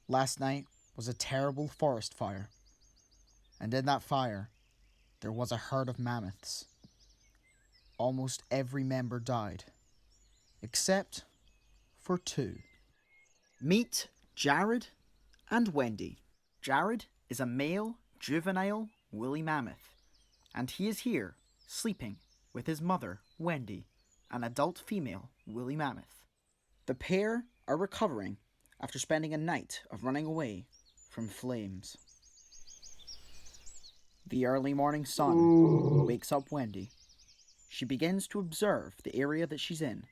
Last night was a terrible forest fire, and in that fire there was a herd of mammoths. Almost every member died, except for two. Meet Jared and Wendy. Jared is a male, juvenile woolly mammoth, and he is here, sleeping with his mother, Wendy, an adult female woolly mammoth. The pair are recovering after spending a night of running away from flames. The early morning sun wakes up Wendy. She begins to observe the area that she's in.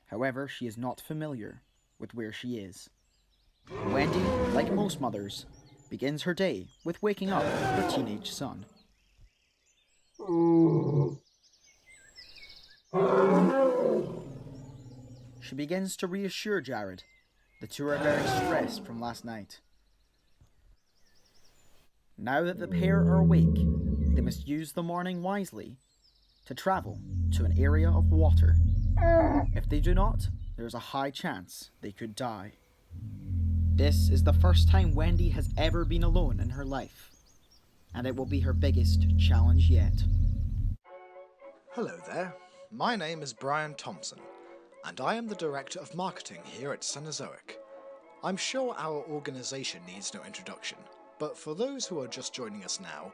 However, she is not familiar with where she is. Wendy, like most mothers, begins her day with waking up her teenage son. She begins to reassure Jared. The two are very stressed from last night. Now that the pair are awake, they must use the morning wisely to travel to an area of water. If they do not, there is a high chance they could die. This is the first time Wendy has ever been alone in her life, and it will be her biggest challenge yet. Hello there, my name is Brian Thompson, and I am the Director of Marketing here at Cenozoic. I'm sure our organisation needs no introduction, but for those who are just joining us now,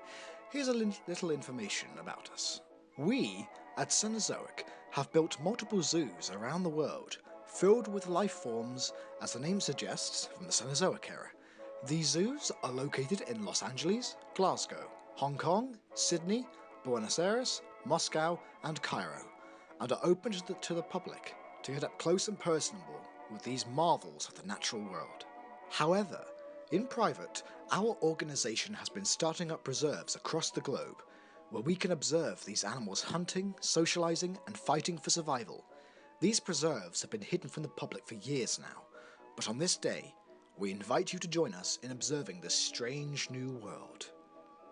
here's a little information about us. We, at Cenozoic, have built multiple zoos around the world, filled with life forms, as the name suggests, from the Cenozoic era. These zoos are located in Los Angeles, Glasgow, Hong Kong, Sydney, Buenos Aires, Moscow and Cairo, and are open to the public to get up close and personable with these marvels of the natural world. However, in private, our organisation has been starting up preserves across the globe where we can observe these animals hunting, socialising and fighting for survival. These preserves have been hidden from the public for years now, but on this day, we invite you to join us in observing this strange new world.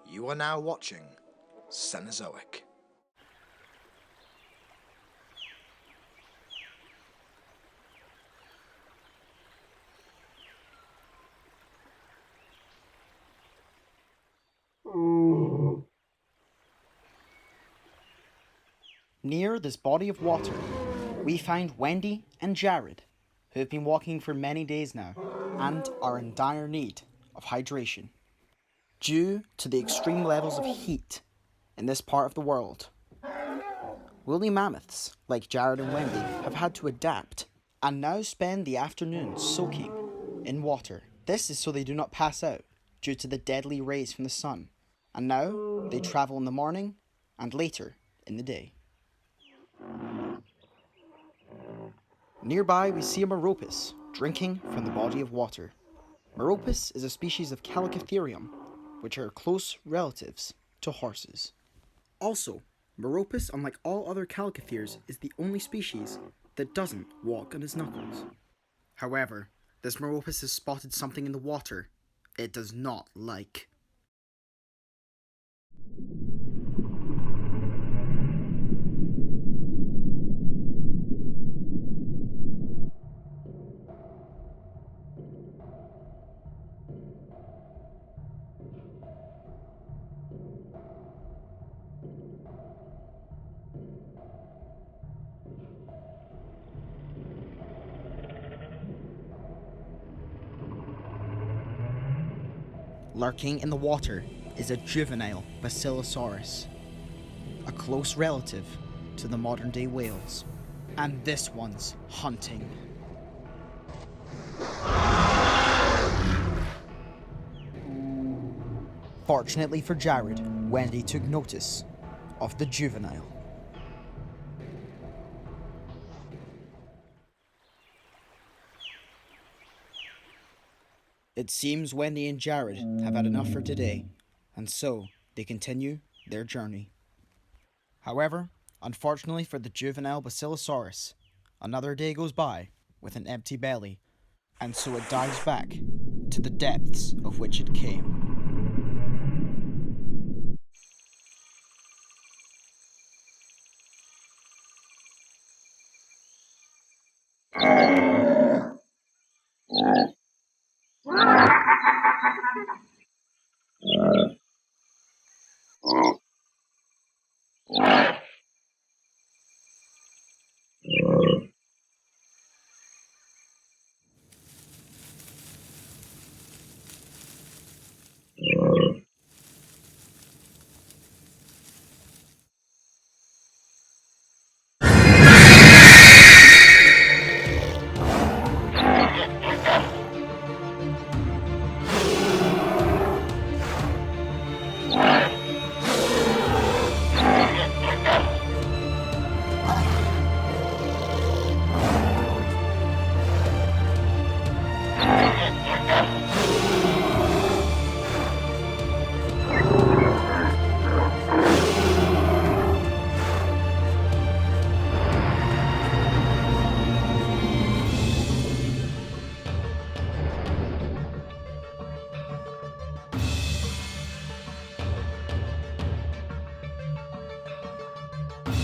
You are now watching Cenozoic. Near this body of water, we find Wendy and Jared, who have been walking for many days now and are in dire need of hydration. Due to the extreme levels of heat in this part of the world, woolly mammoths like Jared and Wendy have had to adapt and now spend the afternoon soaking in water. This is so they do not pass out due to the deadly rays from the sun. And now they travel in the morning and later in the day. Nearby we see a Meropus drinking from the body of water. Meropus is a species of Calicotherium, which are close relatives to horses. Also, Meropus, unlike all other Calicotheres, is the only species that doesn't walk on its knuckles. However, this Meropus has spotted something in the water it does not like. Lurking in the water is a juvenile Basilosaurus, a close relative to the modern-day whales. And this one's hunting. Fortunately for Jared, Wendy took notice of the juvenile. It seems Wendy and Jared have had enough for today, and so they continue their journey. However, unfortunately for the juvenile Basilosaurus, another day goes by with an empty belly, and so it dives back to the depths of which it came.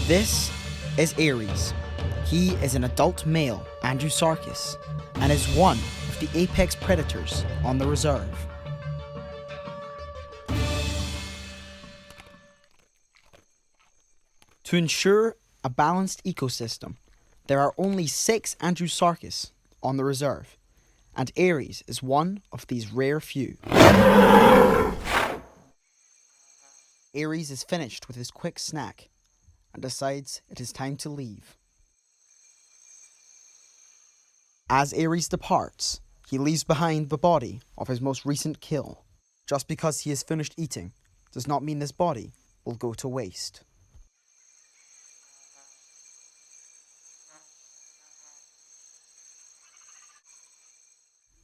This is Ares. He is an adult male Andrewsarchus and is one of the apex predators on the reserve. To ensure a balanced ecosystem, there are only 6 Andrewsarchus on the reserve, and Ares is one of these rare few. Ares is finished with his quick snack and decides it is time to leave. As Ares departs, he leaves behind the body of his most recent kill. Just because he is finished eating does not mean this body will go to waste.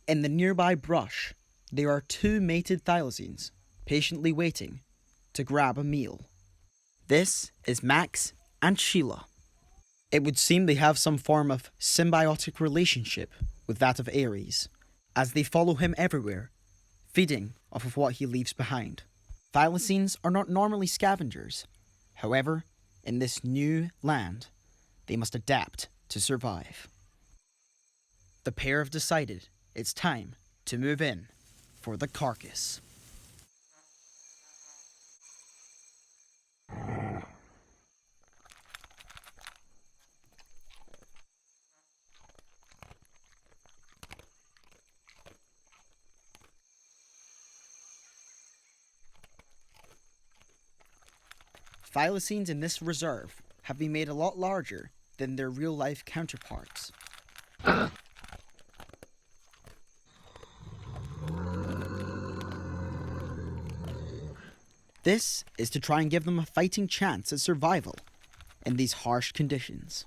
In the nearby brush, there are 2 mated thylacines patiently waiting to grab a meal. This is Max and Sheila. It would seem they have some form of symbiotic relationship with that of Ares, as they follow him everywhere, feeding off of what he leaves behind. Thylacines are not normally scavengers. However, in this new land, they must adapt to survive. The pair have decided it's time to move in for the carcass. Thylacines in this reserve have been made a lot larger than their real-life counterparts. This is to try and give them a fighting chance at survival in these harsh conditions.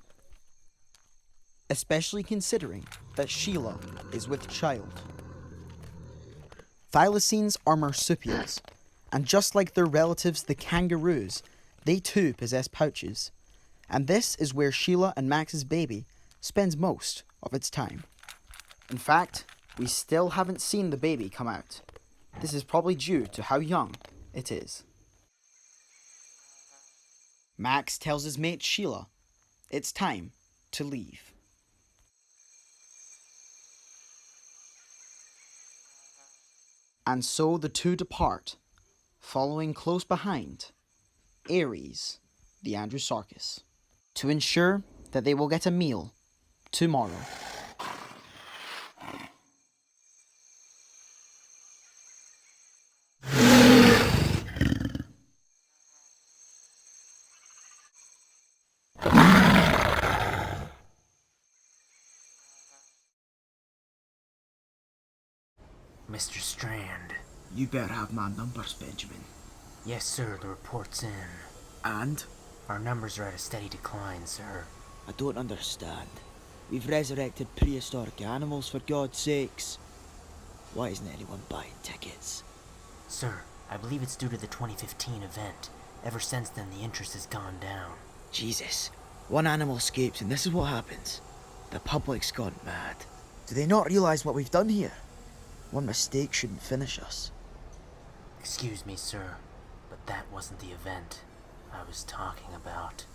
Especially considering that Sheila is with child. Thylacines are marsupials, and just like their relatives the kangaroos, they too possess pouches, and this is where Sheila and Max's baby spends most of its time. In fact, we still haven't seen the baby come out. This is probably due to how young it is. Max tells his mate Sheila it's time to leave. And so the two depart, following close behind Ares, the Andrewsarchus, to ensure that they will get a meal tomorrow. Mr. Strand. You better have my numbers, Benjamin. Yes, sir, the report's in. And? Our numbers are at a steady decline, sir. I don't understand. We've resurrected prehistoric animals, for God's sakes. Why isn't anyone buying tickets? Sir, I believe it's due to the 2015 event. Ever since then, the interest has gone down. Jesus. One animal escapes and this is what happens. The public's gone mad. Do they not realise what we've done here? One mistake shouldn't finish us. Excuse me, sir, but that wasn't the event I was talking about.